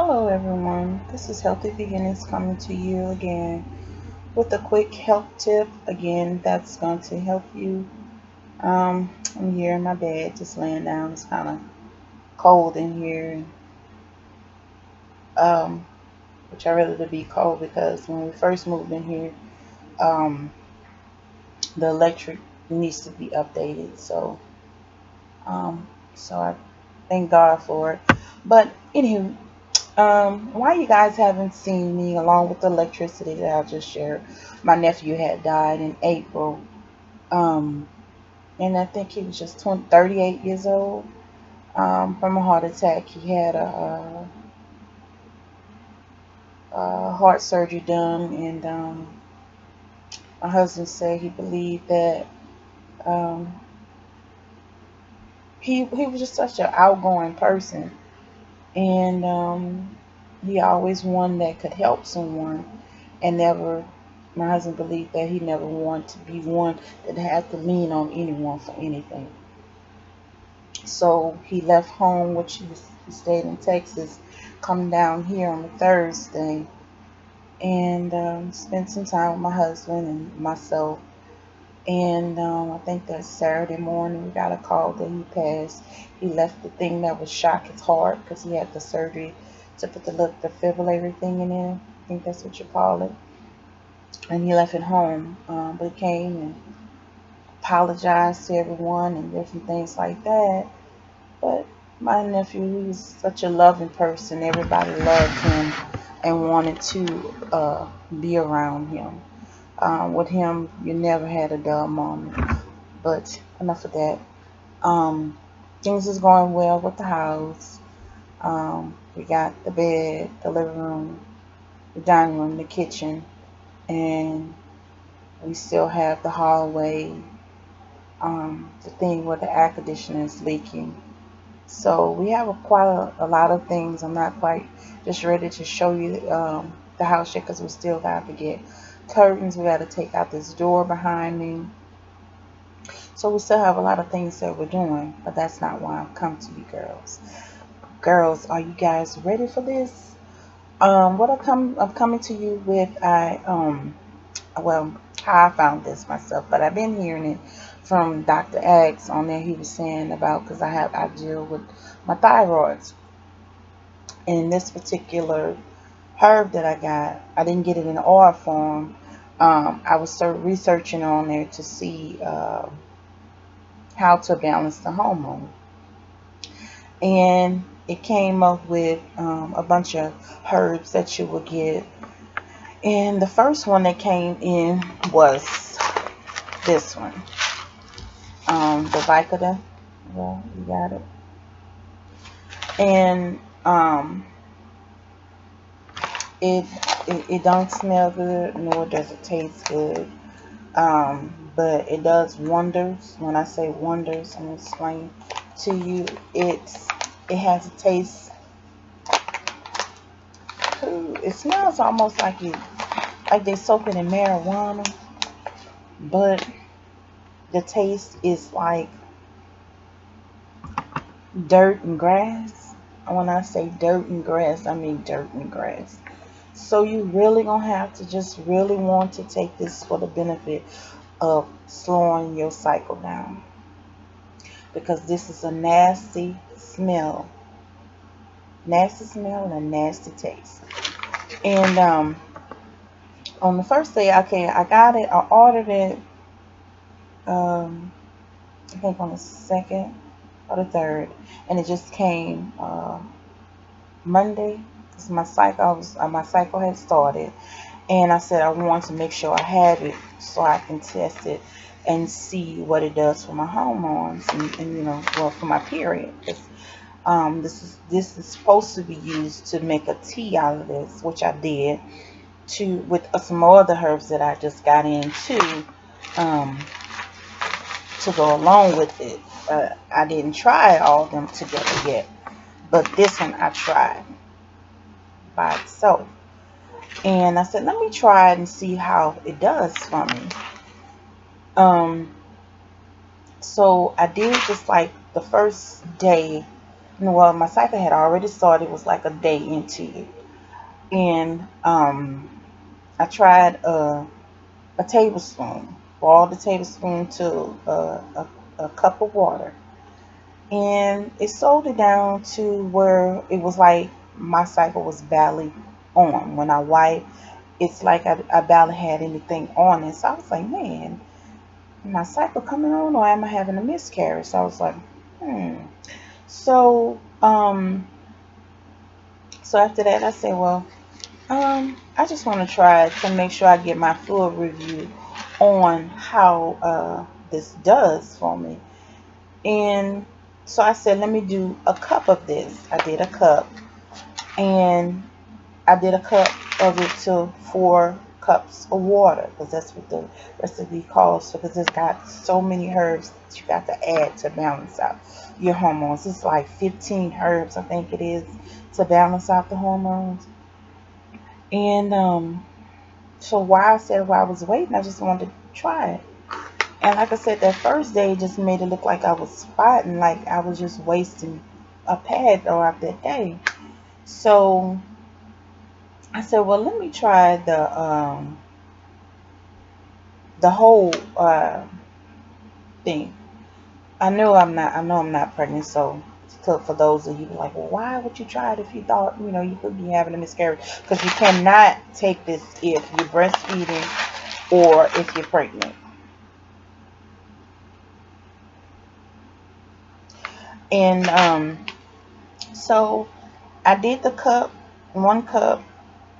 Hello everyone, this is Healthy Beginnings coming to you again with a quick health tip again that's going to help you. I'm here in my bed just laying down. It's kind of cold in here, um, which I rather to be cold because when we first moved in here, um, the electric needs to be updated. Um, so I thank God for it. But anywho, why you guys haven't seen me along with the electricity that I just shared, my nephew had died in April, and I think he was just 38 years old, from a heart attack. He had a heart surgery done, and my husband said he believed that um, he was just such an outgoing person, and he always one that could help someone, and never. My husband believed that he never wanted to be one that had to lean on anyone for anything. So he left home, which he stayed in Texas, come down here on a Thursday, and spent some time with my husband and myself. And I think that Saturday morning we got a call that he passed. He left the thing that would shock his heart because he had the surgery to put the defibrillator thing in there. I think that's what you call it. And he left it home, but he came and apologized to everyone and different things like that. But my nephew, he was such a loving person. Everybody loved him and wanted to be around him. With him, you never had a dull moment. But enough of that. Things is going well with the house. We got the bed, the living room, the dining room, the kitchen, and we still have the hallway, the thing where the air conditioner is leaking. So we have quite a lot of things. I'm not quite just ready to show you the house yet because we still got to get curtains. We got to take out this door behind me. So we still have a lot of things that we're doing, but that's not why I've come to you girls. Girls, are you guys ready for this? I'm coming to you with well, how I found this myself, but I've been hearing it from Dr. X on there. He was saying about, because I deal with my thyroids, and this particular herb that I got, I didn't get it in oil form. I was researching on there to see how to balance the hormone, and it came up with a bunch of herbs that you would get. And the first one that came in was this one, the Vicodin. Well, you got it. And it don't smell good, nor does it taste good. But it does wonders. When I say wonders, I'm gonna explain to you. It has a taste. It smells almost like they soak it in marijuana, but the taste is like dirt and grass. And when I say dirt and grass, I mean dirt and grass. So you really gonna have to just really want to take this for the benefit of slowing your cycle down, because this is a nasty smell and a nasty taste. And on the first day, okay, I got it. I ordered it. I think on the 2nd or the 3rd, and it just came Monday. Because my cycle had started, and I said I want to make sure I have it so I can test it and see what it does for my hormones and you know, well, for my period. This is supposed to be used to make a tea out of this, which I did, with some more other herbs that I just got into to go along with it. I didn't try all of them together yet, but this one I tried by itself, and I said let me try it and see how it does for me. So I did just like the first day. well, my cycle had already started. It was like a day into it. And I tried a tablespoon, boiled the tablespoon to a cup of water. And it slowed it down to where it was like my cycle was barely on. When I wiped, it's like I barely had anything on it. So I was like, man, my cycle coming on, or am I having a miscarriage? So I was like, hmm. So, so after that, I said, well, I just want to try to make sure I get my full review on how this does for me. And so I said, let me do a cup of this. I did a cup, and I did a cup of it to 4 cups of water, because that's what the recipe calls for, because it's got so many herbs that you got to add to balance out your hormones. It's like 15 herbs, I think it is, to balance out the hormones. And so while I was waiting, I just wanted to try it. And like I said, that first day just made it look like I was spotting, like I was just wasting a pad throughout that day. So I said, well, let me try the whole thing. I know I'm not pregnant, so for those of you like, well, why would you try it if you thought, you could be having a miscarriage? Because you cannot take this if you're breastfeeding or if you're pregnant. And so I did the 1 cup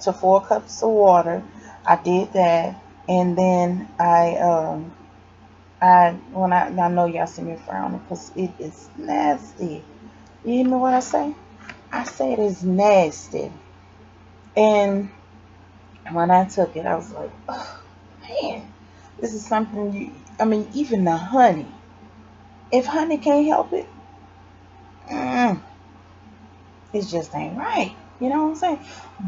to 4 cups of water. I did that, and then I know y'all see me frowning because it is nasty. You hear me what I say? I say it is nasty. And when I took it, I was like, oh, man, this is something even the honey. If honey can't help it, it just ain't right. You know what I'm saying?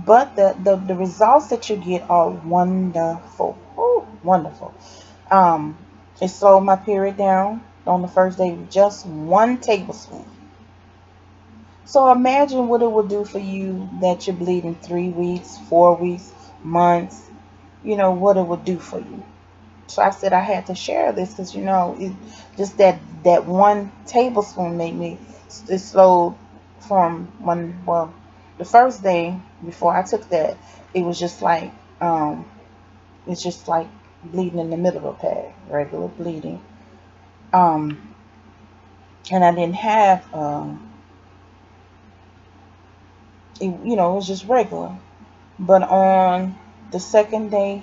But the results that you get are wonderful. Ooh, wonderful. It slowed my period down on the first day with just 1 tablespoon. So imagine what it would do for you that you're bleeding 3 weeks, 4 weeks, months. What it would do for you. So I said I had to share this because it just that 1 tablespoon made me, it slowed from the first day before I took that, it was just like it's just like bleeding in the middle of a pad, regular bleeding. And I didn't have it was just regular. But on the second day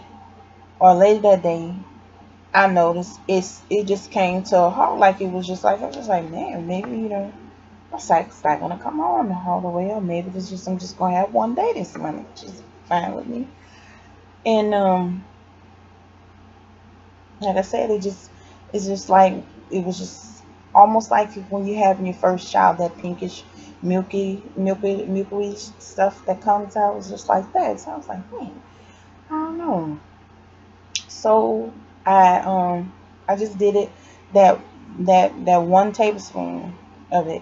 or later that day, I noticed it just came to a halt. Like it was just like, I was just like, man, maybe my cycle's not gonna come on all the way, or maybe it's just I'm just gonna have 1 day this month, which is fine with me. And like I said, it's just like it was just almost like when you having your first child, that pinkish, milky stuff that comes out was just like that. So I was like, man, I don't know. So I just did it that 1 tablespoon of it,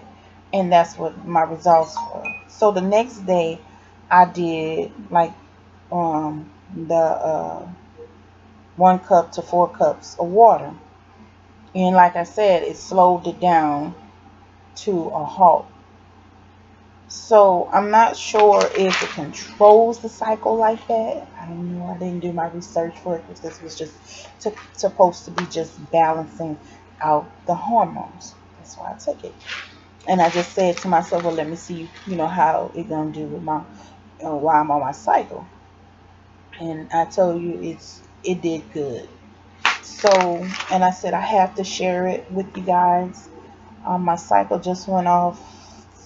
and that's what my results were. So the next day I did like the 1 cup to 4 cups of water, and like I said, it slowed it down to a halt. So I'm not sure if it controls the cycle like that. I don't know. I didn't do my research for it because this was just supposed to be just balancing out the hormones. That's why I took it. And I just said to myself, well, let me see, how it gonna do with my while I'm on my cycle. And I told you it did good. So, and I said I have to share it with you guys. My cycle just went off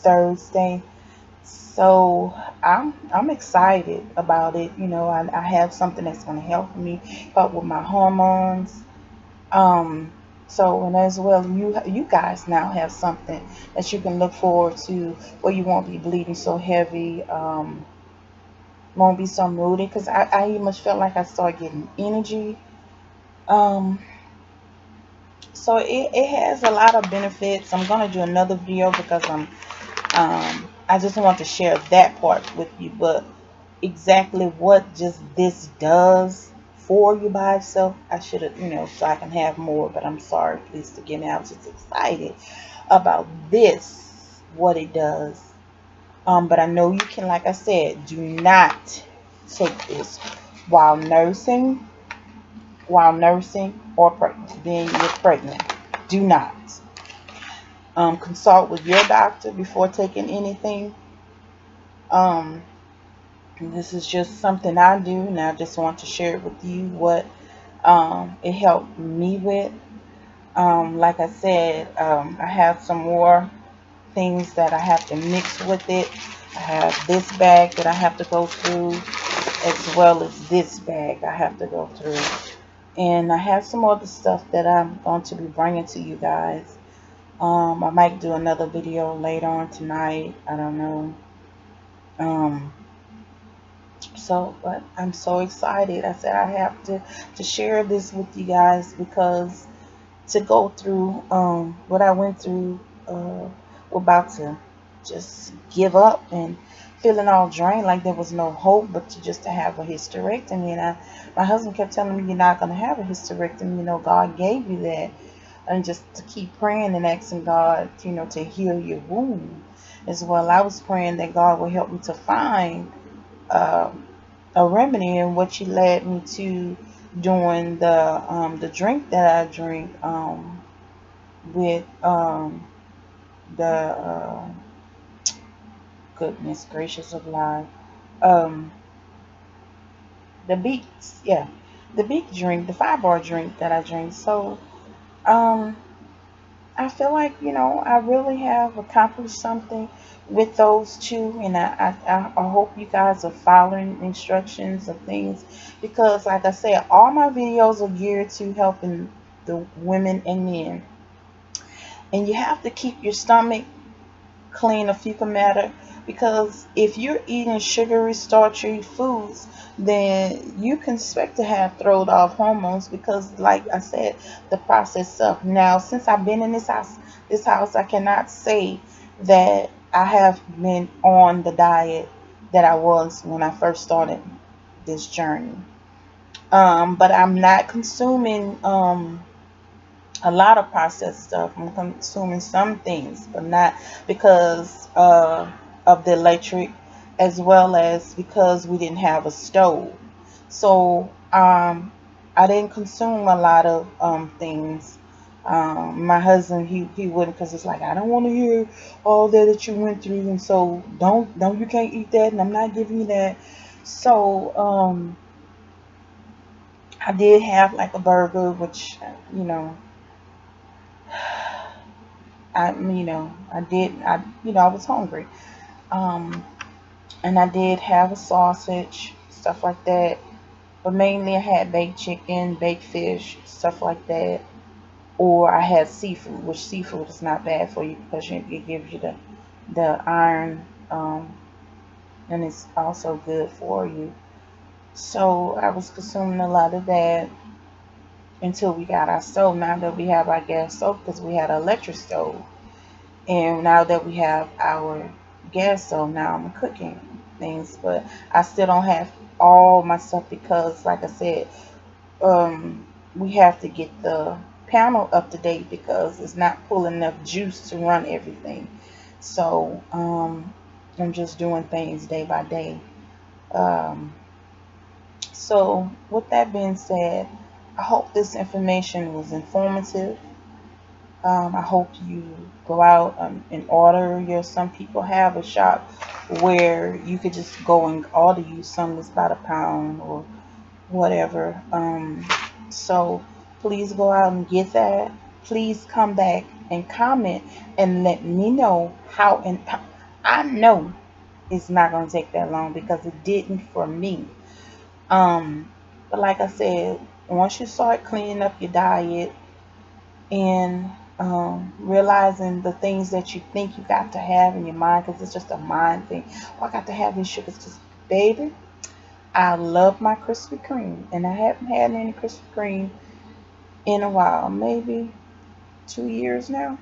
Thursday. So I'm excited about it. I have something that's going to help me help with my hormones. So, and as well, you guys now have something that you can look forward to, where you won't be bleeding so heavy, won't be so moody, because I even felt like I started getting energy. So it has a lot of benefits. I'm going to do another video because I'm I just want to share that part with you. But exactly what just this does for you by itself, I should have, so I can have more. But I'm sorry, please forgive me. I was just excited about this, what it does. But I know you can, like I said, do not take this while nursing, or being you're pregnant. Do not. Consult with your doctor before taking anything. Um, this is just something I do, and I just want to share it with you what it helped me with. Like I said, I have some more things that I have to mix with it. I have this bag that I have to go through, as well as this bag I have to go through. And I have some other stuff that I'm going to be bringing to you guys. I might do another video later on tonight. I don't know. But I'm so excited. I said I have to share this with you guys, because to go through what I went through, we're about to just give up and feeling all drained, like there was no hope, but to have a hysterectomy. And my husband kept telling me, you're not going to have a hysterectomy. God gave you that. And just to keep praying and asking God, to heal your wound as well. I was praying that God will help me to find a remedy, and what she led me to doing the drink that I drink with the goodness gracious of life, the beets, yeah, the beet drink, the fibroid drink that I drink. So I feel like, I really have accomplished something with those two, and I hope you guys are following instructions of things, because like I said, all my videos are geared to helping the women and men. And you have to keep your stomach clean, a fecal matter, because if you're eating sugary, starchy foods, then you can expect to have thrown off hormones, because like I said, the process stuff. Now, since I've been in this house, I cannot say that I have been on the diet that I was when I first started this journey. But I'm not consuming a lot of processed stuff. I'm consuming some things, but not because of the electric, as well as because we didn't have a stove. So I didn't consume a lot of things. My husband, he wouldn't, because it's like, I don't want to hear all that you went through, and so don't you can't eat that, and I'm not giving you that. So I did have like a burger, which I was hungry. Um, and I did have a sausage, stuff like that. But mainly I had baked chicken, baked fish, stuff like that. Or I had seafood, which seafood is not bad for you, because it gives you the iron, and it's also good for you. So I was consuming a lot of that until we got our stove. Now that we have our gas stove, because we had an electric stove. And now that we have our gas stove, now I'm cooking things. But I still don't have all my stuff, because like I said, we have to get the panel up to date, because it's not pulling enough juice to run everything. So I'm just doing things day by day. So with that being said, I hope this information was informative. I hope you go out and order some people have a shop where you could just go and order you some that's about £1 or whatever. So please go out and get that. Please come back and comment and let me know how. And I know it's not going to take that long, because it didn't for me. But like I said, once you start cleaning up your diet and realizing the things that you think you got to have in your mind, because it's just a mind thing. Oh, I got to have these sugars, because baby, I love my Krispy Kreme, and I haven't had any Krispy Kreme in a while, maybe 2 years now.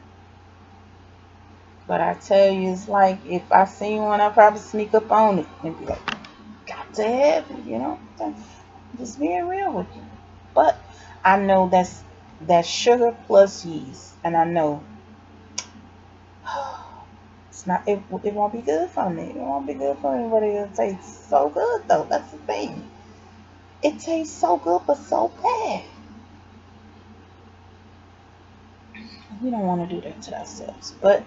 But I tell you, it's like if I seen one, I'd probably sneak up on it and be like, got to have it, you know? Just being real with you. But I know that's sugar plus yeast. And I know it's not, it won't be good for me. It won't be good for anybody. It tastes so good, though. That's the thing. It tastes so good, but so bad. We don't want to do that to ourselves. But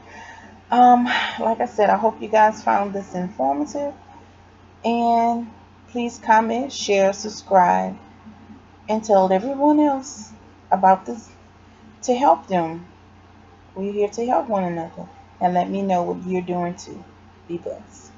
like I said, I hope you guys found this informative. And please comment, share, subscribe, and tell everyone else about this to help them. We're here to help one another. And let me know what you're doing too. Be blessed.